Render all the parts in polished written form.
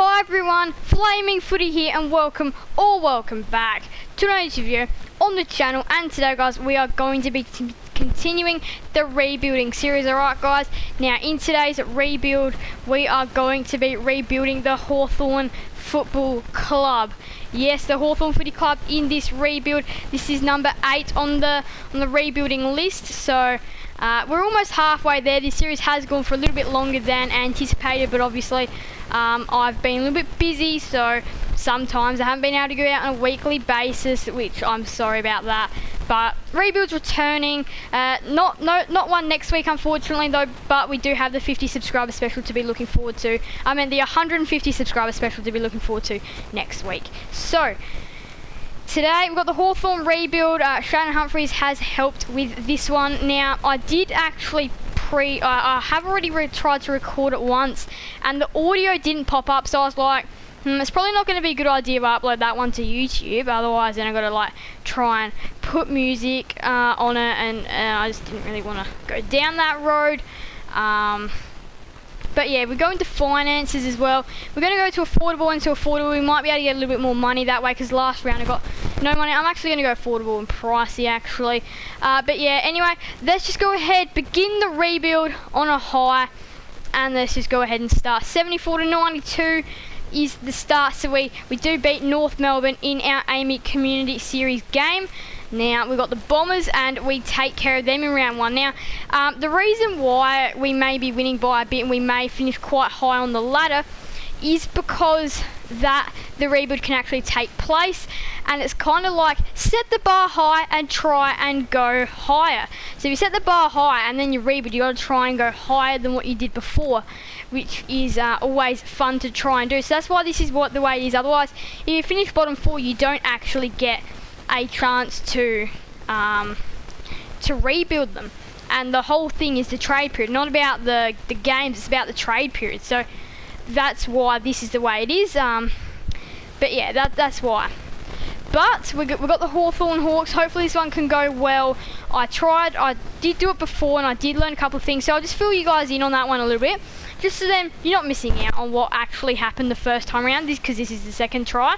Hi everyone, Flaming Footy here and welcome back to another interview on the channel. And today guys, we are going to be continuing the rebuilding series. Alright guys, now in today's rebuild we are going to be rebuilding the Hawthorn Football Club. Yes, the Hawthorn Footy Club in this rebuild. This is number 8 on the rebuilding list, so we're almost halfway there. This series has gone for a little bit longer than anticipated, but obviously I've been a little bit busy, so sometimes I haven't been able to go out on a weekly basis, which I'm sorry about that. But rebuild's returning, not one next week unfortunately though, but we do have the 50 subscriber special to be looking forward to. I mean the 150 subscriber special to be looking forward to next week. So today we've got the Hawthorn rebuild. Shannon Humphries has helped with this one. Now I did actually I have already tried to record it once and the audio didn't pop up, so I was like, it's probably not going to be a good idea if I upload that one to YouTube, otherwise then I've got to like try and put music on it, and I just didn't really want to go down that road. But yeah, we're going to finances as well. We're going to go to affordable into affordable. We might be able to get a little bit more money that way, because last round I got no money. I'm actually going to go affordable and pricey actually. But yeah, anyway, let's just go ahead, begin the rebuild on a high, and let's just go ahead and start. 74 to 92 is the start. So we do beat North Melbourne in our Amy Community Series game. Now we've got the Bombers and we take care of them in round 1. Now the reason why we may be winning by a bit and we may finish quite high on the ladder is because that the rebuild can actually take place, and it's kind of like set the bar high and try and go higher. So if you set the bar high and then you rebuild, you got to try and go higher than what you did before, which is always fun to try and do. So that's why this is the way it is. Otherwise, if you finish bottom 4, you don't actually get a chance to rebuild them. And the whole thing is the trade period, not about the games, it's about the trade period. So that's why this is the way it is. But yeah, that's why. But we've got the Hawthorn Hawks. Hopefully this one can go well. I did do it before and I did learn a couple of things, so I'll just fill you guys in on that one a little bit, just so then you're not missing out on what actually happened the first time around, because this is the second try,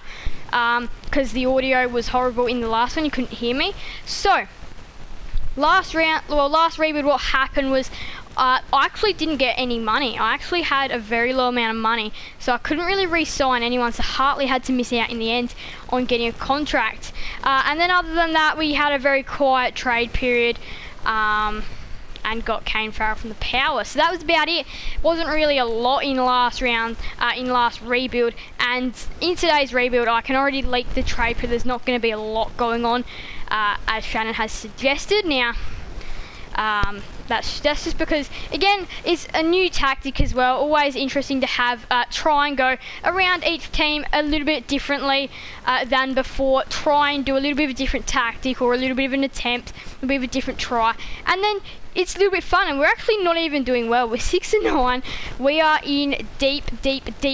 because the audio was horrible in the last one, you couldn't hear me. So last rebuild, what happened was I actually didn't get any money. I actually had a very low amount of money, so I couldn't really re-sign anyone, so Hartley had to miss out in the end on getting a contract. And then other than that, we had a very quiet trade period, and got Kane Farrell from the Power. So that was about it. Wasn't really a lot in last round, in last rebuild. And in today's rebuild, I can already leak the trade period. There's not going to be a lot going on, as Shannon has suggested. Now, that's just because, again, it's a new tactic as well. Always interesting to have try and go around each team a little bit differently than before. Try and do a little bit of a different tactic, or a little bit of an attempt, a bit of a different try, and then it's a little bit fun. And we're actually not even doing well. We're 6 and 9. We are in deep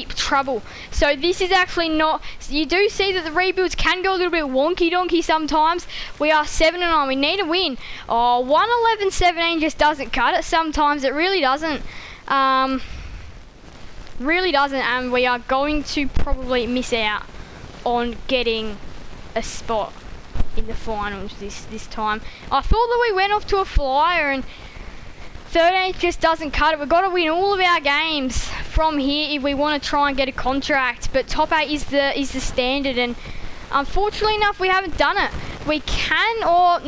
trouble. So this is actually not, you do see that the rebuilds can go a little bit wonky donkey sometimes. We are 7 and 9. We need a win. Oh, 1-11-17 just doesn't cut it sometimes. It really doesn't. Really doesn't. And we are going to probably miss out on getting a spot in the finals this time. I thought that we went off to a flyer, and 13th just doesn't cut it. We've got to win all of our games from here if we want to try and get a contract. But top 8 is the standard, and unfortunately enough, we haven't done it. We can, or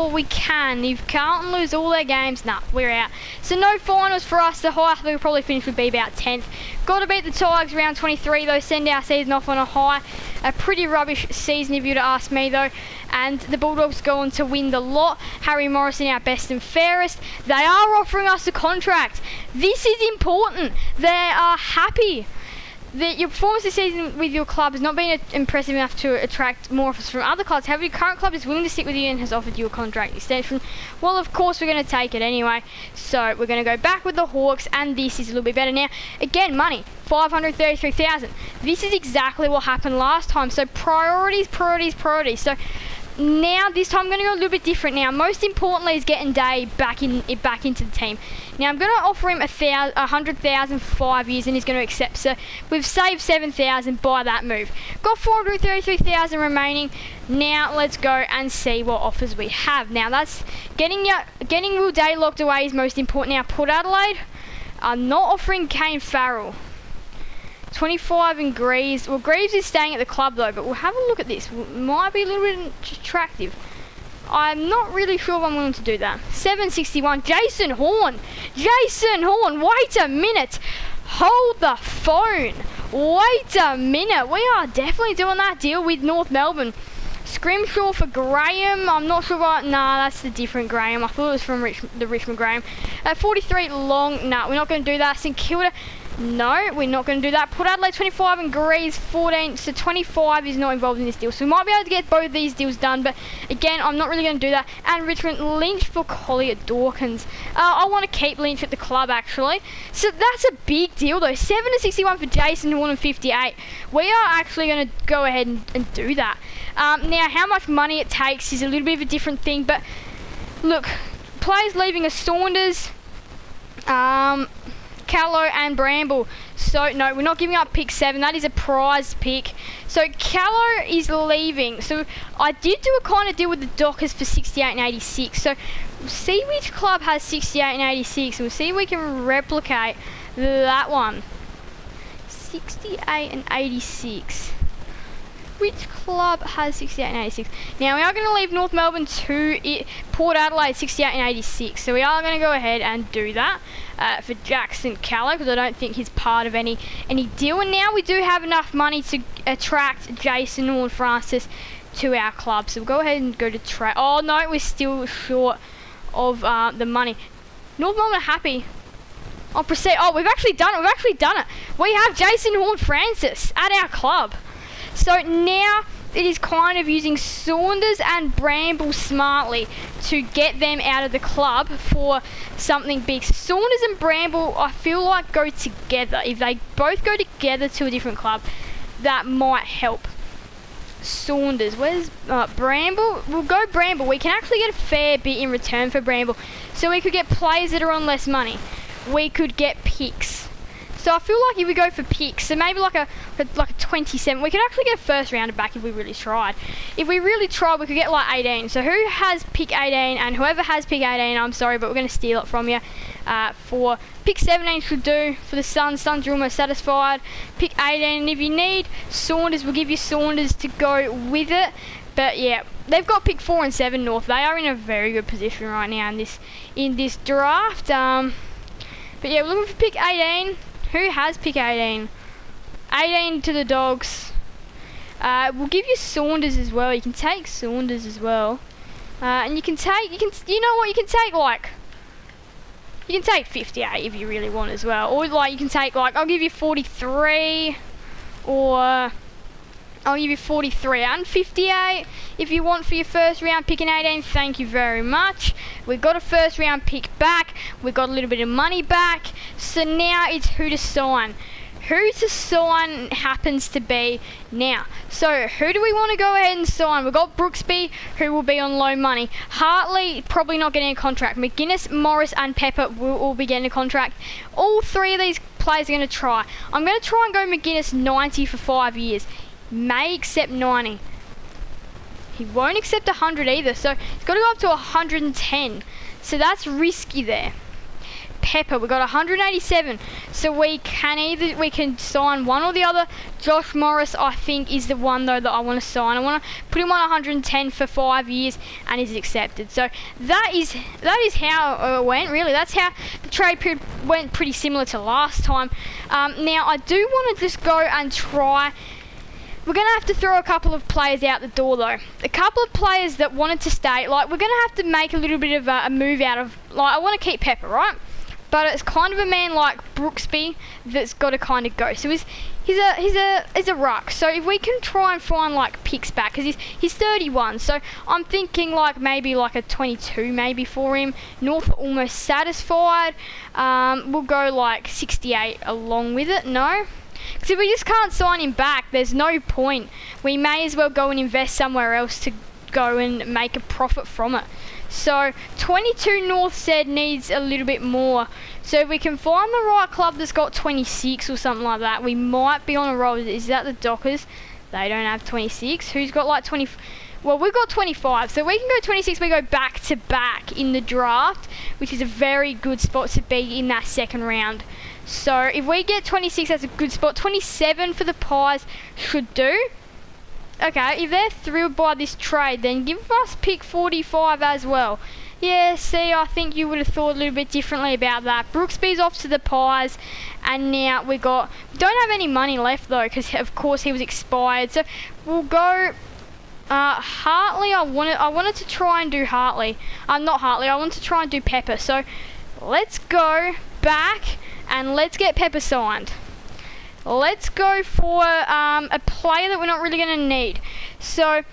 we can. If Carlton lose all their games, we're out. So no finals for us. The highest we'll probably finish would be about 10th. Got to beat the Tigers round 23 though, send our season off on a high. A pretty rubbish season if you'd ask me though. And the Bulldogs go on to win the lot. Harry Morrison, our best and fairest. They are offering us a contract. This is important. They are happy that your performance this season with your club has not been impressive enough to attract more offers from other clubs. However, your current club is willing to stick with you and has offered you a contract extension. Well, of course, we're going to take it anyway. So we're going to go back with the Hawks, and this is a little bit better. Now, again, money, 533,000. This is exactly what happened last time. So priorities. So Now this time I'm going to go a little bit different. Now most importantly is getting Day back into the team. Now I'm going to offer him 100,000 for 5 years, and he's going to accept. So we've saved 7,000 by that move. Got 433,000 remaining. Now let's go and see what offers we have. Now that's getting Will Day locked away is most important. Now Port Adelaide, I'm not offering Kane Farrell. 25 and Greaves. Well, Greaves is staying at the club though, but we'll have a look at this. Might be a little bit attractive. I'm not really sure if I'm willing to do that. 761. Jason Horn. Jason Horn. Wait a minute. Hold the phone. Wait a minute. We are definitely doing that deal with North Melbourne. Scrimshaw for Graham. I'm not sure what. Nah, that's the different Graham. I thought it was from the Richmond Graham. 43 Long. Nah, we're not going to do that. St Kilda. No, we're not going to do that. Port Adelaide 25 and Greaves 14, so 25 is not involved in this deal. So we might be able to get both these deals done, but again, I'm not really going to do that. And Richmond, Lynch for Collier Dawkins. I want to keep Lynch at the club actually. So that's a big deal though. 7 to 61 for Jason Horn and 58. We are actually going to go ahead and do that. Now, how much money it takes is a little bit of a different thing, but look, players leaving us Saunders, Callow and Bramble. So no, we're not giving up pick 7. That is a prize pick. So Callow is leaving. So I did do a kind of deal with the Dockers for 68 and 86. So we'll see which club has 68 and 86, and we'll see if we can replicate that one. 68 and 86. Which club has 68 and 86? Now we are going to leave North Melbourne to Port Adelaide 68 and 86. So we are going to go ahead and do that for Jackson Callow, because I don't think he's part of any deal. And now we do have enough money to attract Jason Horn Francis to our club. So we'll go ahead and go to trade. Oh no, we're still short of the money. North Melbourne are happy. I'll proceed. Oh, we've actually done it. We've actually done it. We have Jason Horn Francis at our club. So now it is kind of using Saunders and Bramble smartly to get them out of the club for something big. Saunders and Bramble, I feel like, go together. If they both go together to a different club, that might help. Saunders, where's Bramble? We'll go Bramble. We can actually get a fair bit in return for Bramble. So we could get players that are on less money. We could get picks. So I feel like if we go for picks, so maybe like a 27, we could actually get a first rounder back if we really tried. If we really tried, we could get like 18. So who has pick 18, and whoever has pick 18, I'm sorry, but we're going to steal it from you. For pick 17 should do for the Suns. Suns are almost satisfied. Pick 18, and if you need Saunders, we'll give you Saunders to go with it. But yeah, they've got pick 4 and 7 North. They are in a very good position right now in this draft. But yeah, we're looking for pick 18. Who has pick 18? 18 to the Dogs. We'll give you Saunders as well. You can take Saunders as well. And you know what, you can take 58 if you really want as well. Or like you can take like, I'll give you 43, or I'll give you 43 and 58 if you want for your first round pick in 18. Thank you very much. We've got a first round pick back. We've got a little bit of money back. So now it's who to sign. Who to sign happens to be now. So who do we want to go ahead and sign? We've got Brooksby, who will be on low money. Hartley, probably not getting a contract. McGuinness, Morris and Pepper will all be getting a contract. All three of these players are going to try. I'm going to try and go McGuinness 90 for 5 years. May accept 90. He won't accept 100 either, so he's got to go up to 110. So that's risky there. Pepper, we've got 187, so we can sign one or the other. Josh Morris, I think, is the one though that I want to sign. I want to put him on 110 for 5 years, and he's accepted. So that is how it went. Really, that's how the trade period went. Pretty similar to last time. Now I do want to just go and try. We're going to have to throw a couple of players out the door though. A couple of players that wanted to stay, like we're going to have to make a little bit of a move out of, like I want to keep Pepper, right? But it's kind of a man like Brooksby that's got to kind of go. So he's a ruck. So if we can try and find like picks back, because he's 31. So I'm thinking like maybe like a 22 maybe for him. North are almost satisfied. We'll go like 68 along with it. No. Because if we just can't sign him back, there's no point. We may as well go and invest somewhere else to go and make a profit from it. So 22 North said needs a little bit more. So if we can find the right club that's got 26 or something like that, we might be on a roll. Is that the Dockers? They don't have 26. Who's got like 20? Well, we've got 25, so we can go 26. We go back to back in the draft, which is a very good spot to be in that second round. So if we get 26, that's a good spot. 27 for the Pies should do. Okay, if they're thrilled by this trade, then give us pick 45 as well. Yeah, see, I think you would have thought a little bit differently about that. Brooksby's off to the Pies, and now we don't have any money left though, because of course he was expired. So we'll go Hartley. I wanted to try and do Hartley. Not Hartley. I wanted to try and do Pepper. So let's go back and let's get Pepper signed. Let's go for a player that we're not really going to need. So,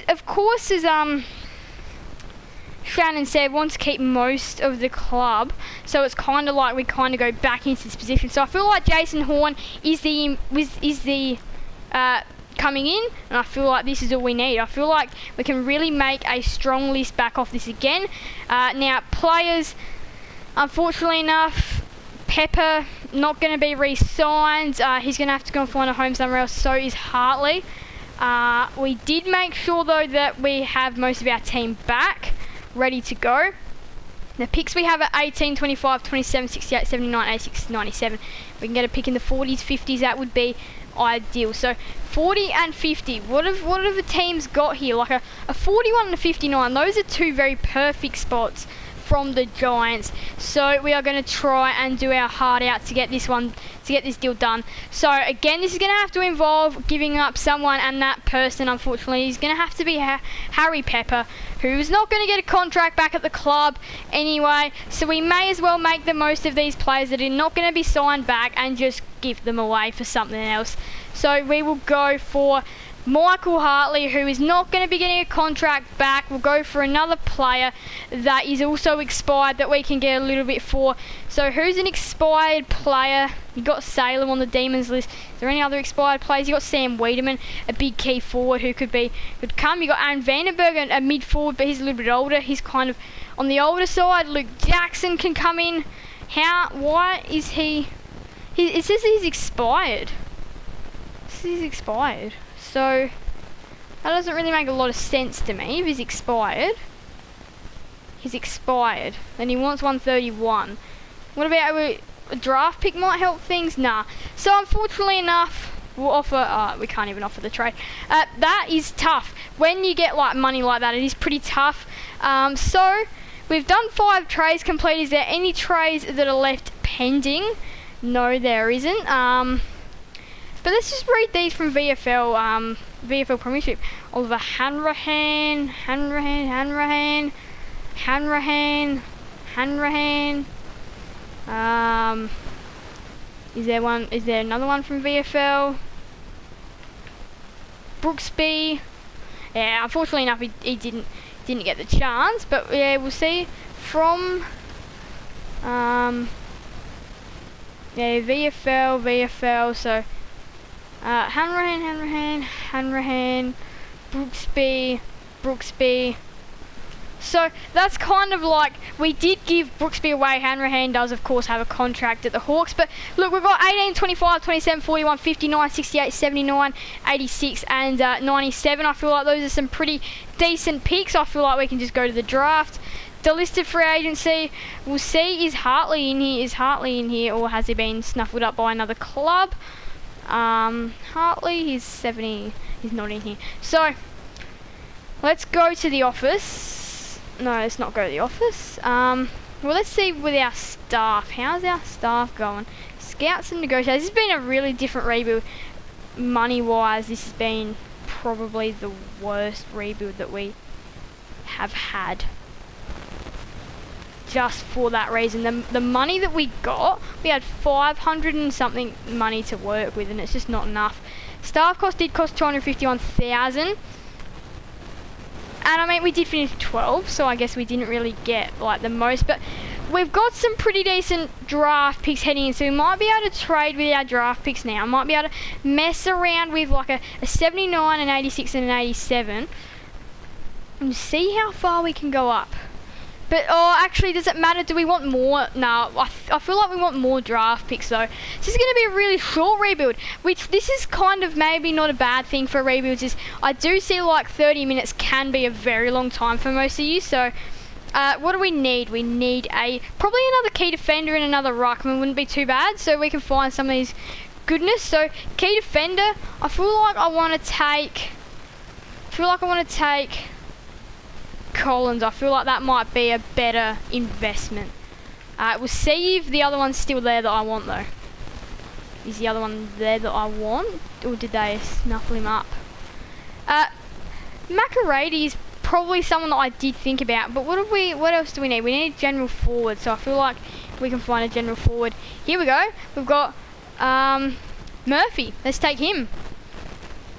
of course, as Shannon said, wants to keep most of the club. So it's kind of like we kind of go back into this position. So I feel like Jason Horn is the coming in, and I feel like this is all we need. I feel like we can really make a strong list back off this again. Now, players, unfortunately enough, Pepper not going to be re-signed. He's going to have to go and find a home somewhere else. So is Hartley. We did make sure though that we have most of our team back, ready to go. The picks we have at 18, 25, 27, 68, 79, 86, 97. We can get a pick in the 40s, 50s. That would be ideal. So 40 and 50. What have the teams got here? Like a 41 and a 59. Those are two very perfect spots from the Giants. So we are going to try and do our heart out to get this deal done. So again, this is going to have to involve giving up someone, and that person unfortunately is going to have to be Harry Pepper, who's not going to get a contract back at the club anyway. So we may as well make the most of these players that are not going to be signed back and just give them away for something else. So we will go for Michael Hartley, who is not going to be getting a contract back. We'll go for another player that is also expired that we can get a little bit for. So who's an expired player? You got Salem on the Demons list. Is there any other expired players? You got Sam Wiedemann, a big key forward who could come. You got Aaron Vandenberg, a mid forward, but he's a little bit older. He's kind of on the older side. Luke Jackson can come in. Why is he? It says he's expired. It says he's expired. So that doesn't really make a lot of sense to me. If he's expired, then he wants 131. What about a draft pick might help things? Nah. So unfortunately enough, we'll offer, we can't even offer the trade. That is tough. When you get like money like that, it is pretty tough. So we've done 5 trades complete. Is there any trades that are left pending? No, there isn't. But let's just read these from VFL, VFL Premiership. Oliver Hanrahan. Is there another one from VFL? Brooksby. Yeah, unfortunately enough, he didn't get the chance. But yeah, we'll see. From yeah, VFL. So. Hanrahan, Brooksby. So that's kind of like, we did give Brooksby away. Hanrahan does of course have a contract at the Hawks, but look, we've got 18, 25, 27, 41, 59, 68, 79, 86 and 97. I feel like those are some pretty decent picks. I feel like we can just go to the draft. The listed free agency, we'll see, is Hartley in here, or has he been snuffled up by another club? Hartley, he's 70, he's not in here. So, let's go to the office. No, let's not go to the office. Well, let's see with our staff. How's our staff going? Scouts and negotiators. This has been a really different rebuild. Money-wise, this has been probably the worst rebuild that we have had. Just for that reason, the money that we got, we had 500 and something money to work with, and it's just not enough. Staff cost did cost 251,000, and I mean we did finish 12, so I guess we didn't really get like the most, but we've got some pretty decent draft picks heading in, so we might be able to trade with our draft picks now. I might be able to mess around with like a 79, an 86 and an 87. and see how far we can go up. But, oh, actually, does it matter? Do we want more? No, I feel like we want more draft picks, though. This is going to be a really short rebuild, which this is kind of maybe not a bad thing for rebuilds. Is I do see like 30 minutes can be a very long time for most of you. So, what do we need? We need probably another key defender and another ruckman wouldn't be too bad. So we can find some of these goodness. So, key defender, I feel like I want to take... Collins. I feel like that might be a better investment. We'll see if the other one's still there that I want, though. Is the other one there that I want? Or did they snuffle him up? McArady is probably someone that I did think about, but what else do we need? We need a general forward, so I feel like we can find a general forward. Here we go. We've got Murphy. Let's take him.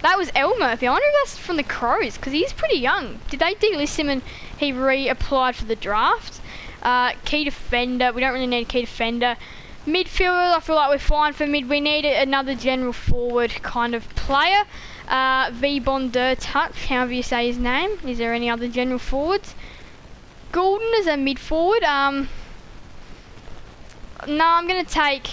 That was L Murphy. I wonder if that's from the Crows, because he's pretty young. Did they delist him and he reapplied for the draft? Key defender. We don't really need a key defender. Midfielder, I feel like we're fine for mid. We need another general forward kind of player. V Bonder Touch, however you say his name. Is there any other general forwards? Goulden is a mid forward. No, I'm going to take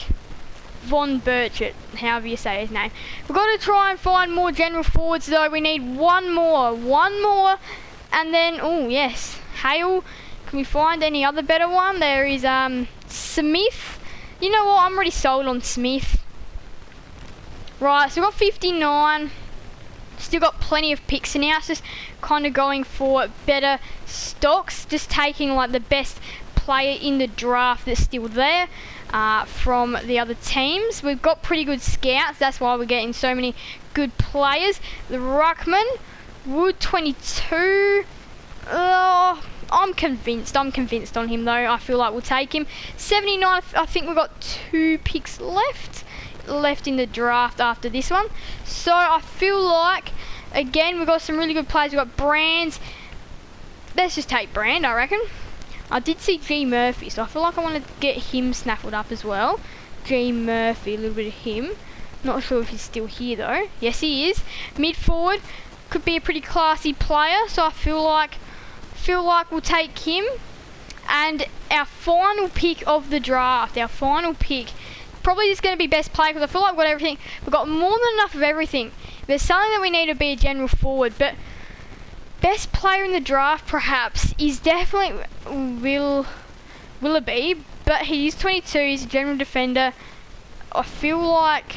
Von Burchett, however you say his name. We've got to try and find more general forwards, though. We need one more, and then, oh yes, Hale. Can we find any other better one? There is Smith. You know what, I'm already sold on Smith. Right, so we've got 59. Still got plenty of picks, and now it's just kind of going for better stocks, just taking like the best player in the draft that's still there. From the other teams. We've got pretty good scouts, that's why we're getting so many good players. The ruckman, Wood 22. I'm convinced on him though. I feel like we'll take him. 79, I think we've got 2 picks left in the draft after this one. So I feel like, again, we've got some really good players. We've got Brands. Let's just take Brand, I reckon. I did see G Murphy, so I feel like I want to get him snaffled up as well. G Murphy, a little bit of him. Not sure if he's still here though. Yes, he is. Mid forward, could be a pretty classy player, so I feel like we'll take him. And our final pick of the draft, probably just going to be best player, because I feel like we've got everything. We've got more than enough of everything. There's something that we need to be a general forward, but best player in the draft, perhaps, is definitely Willoughby, but he's 22, he's a general defender. I feel like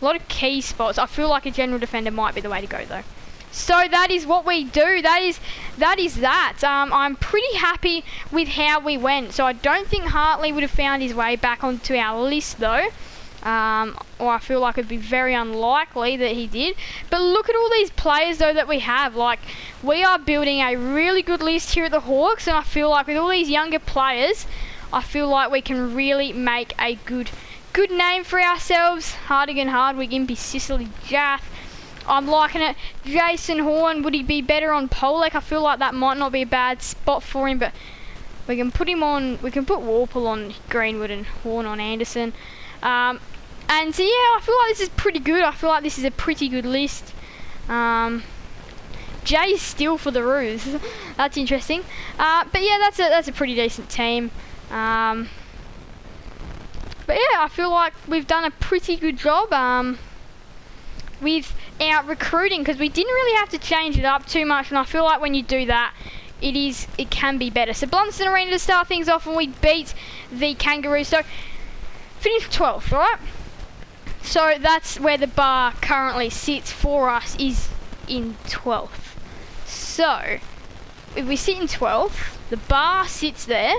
a lot of key spots. I feel like a general defender might be the way to go, though. So that is what we do. That is that. I'm pretty happy with how we went. So I don't think Hartley would have found his way back onto our list, though. Or I feel like it'd be very unlikely that he did. But look at all these players though that we have. Like, we are building a really good list here at the Hawks, and I feel like with all these younger players, I feel like we can really make a good name for ourselves. Hardigan, Hardwick, Impey, Sicily, Jath. I'm liking it. Jason Horn, would he be better on Polek? I feel like that might not be a bad spot for him, but we can put him on. We can put Warple on Greenwood and Horn on Anderson. And so yeah, I feel like this is pretty good. I feel like this is a pretty good list. Jay's still for the Roos. That's interesting. But yeah, that's a pretty decent team. But yeah, I feel like we've done a pretty good job with our recruiting, because we didn't really have to change it up too much, and I feel like when you do that, it can be better. So Blunston Arena to start things off, and we beat the Kangaroos. So finished 12th, right? So that's where the bar currently sits for us, is in 12th. So if we sit in 12th, the bar sits there,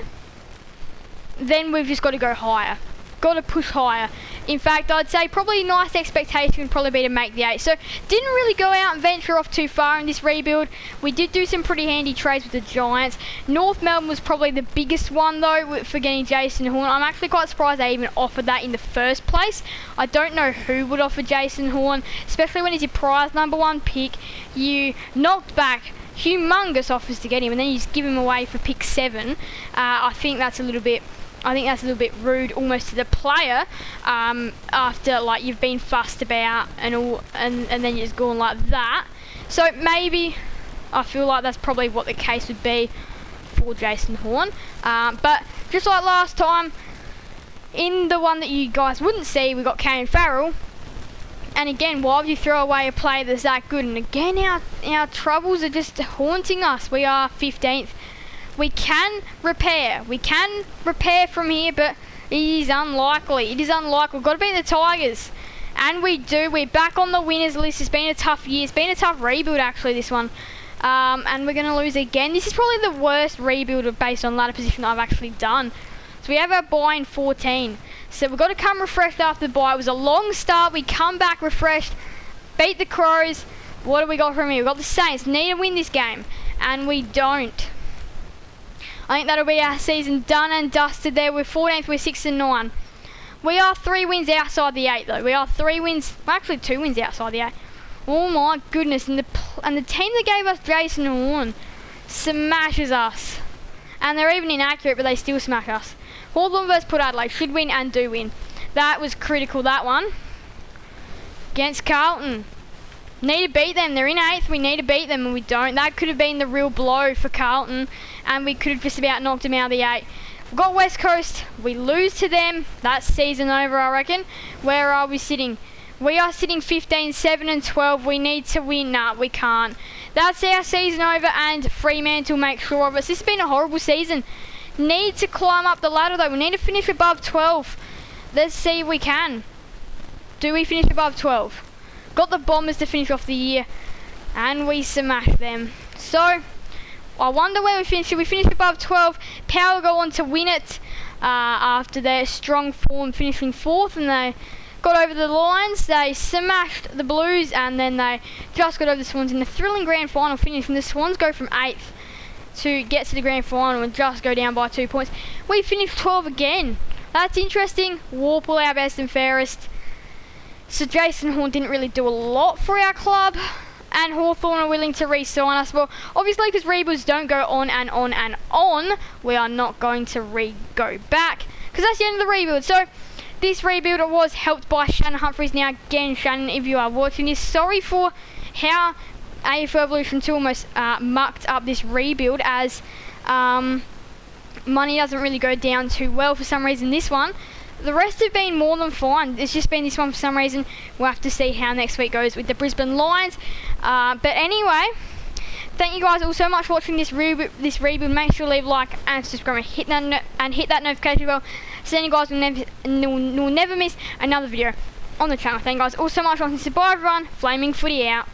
then we've just got to go higher. Got to push higher. In fact, I'd say probably nice expectation would probably be to make the 8. So didn't really go out and venture off too far in this rebuild. We did do some pretty handy trades with the Giants. North Melbourne was probably the biggest one though for getting Jason Horn. I'm actually quite surprised they even offered that in the first place. I don't know who would offer Jason Horn, especially when he's your prize #1 pick. You knocked back humongous offers to get him, and then you just give him away for pick 7. I think that's a little bit rude almost to the player, after like you've been fussed about and all, and then you're just going like that. So maybe I feel like that's probably what the case would be for Jason Horn. But just like last time, in the one that you guys wouldn't see, we got Kane Farrell. And again, why would you throw away a player that's that good? And again, our troubles are just haunting us. We are 15th. We can repair. We can repair from here, but it is unlikely. It is unlikely. We've got to beat the Tigers. And we do. We're back on the winners list. It's been a tough year. It's been a tough rebuild, actually, this one. And we're going to lose again. This is probably the worst rebuild based on ladder position I've actually done. So we have our bye in 14. So we've got to come refreshed after the bye. It was a long start. We come back refreshed, beat the Crows. What do we got from here? We've got the Saints. Need to win this game. And we don't. I think that'll be our season done and dusted there. We're 14th. We're 6-9. We are 3 wins outside the 8, though. We are 3 wins, well, actually 2 wins outside the 8. Oh my goodness! And the team that gave us Jason Horn smashes us, and they're even inaccurate, but they still smash us. Hawthorn versus Port Adelaide should win and do win. That was critical. That one against Carlton. Need to beat them. They're in 8th. We need to beat them, and we don't. That could have been the real blow for Carlton, and we could have just about knocked them out of the 8. We've got West Coast. We lose to them. That's season over, I reckon. Where are we sitting? We are sitting 15, 7 and 12. We need to win. Nah, we can't. That's our season over, and Fremantle make sure of us. This has been a horrible season. Need to climb up the ladder, though. We need to finish above 12. Let's see if we can. Do we finish above 12? Got the Bombers to finish off the year, and we smashed them. So I wonder where we finish. Should we finish above 12? Power go on to win it after their strong form, finishing 4th, and they got over the Lions. They smashed the Blues, and then they just got over the Swans in the thrilling grand final finish. And the Swans go from 8th to get to the grand final and just go down by 2 points. We finished 12 again. That's interesting. Warple, our best and fairest. So Jason Horn didn't really do a lot for our club, and Hawthorn are willing to re-sign us. Well, obviously, because rebuilds don't go on and on and on, we are not going to go back, because that's the end of the rebuild. So this rebuild was helped by Shannon Humphries. Now again, Shannon, if you are watching this, sorry for how AFL Evolution 2 almost mucked up this rebuild, as money doesn't really go down too well for some reason this one. The rest have been more than fine. It's just been this one for some reason. We'll have to see how next week goes with the Brisbane Lions. But anyway, thank you guys all so much for watching this rebuild. Make sure to leave a like and subscribe and hit that notification bell so then you guys will never miss another video on the channel. Thank you guys all so much for watching. So bye everyone. Flaming Footy out.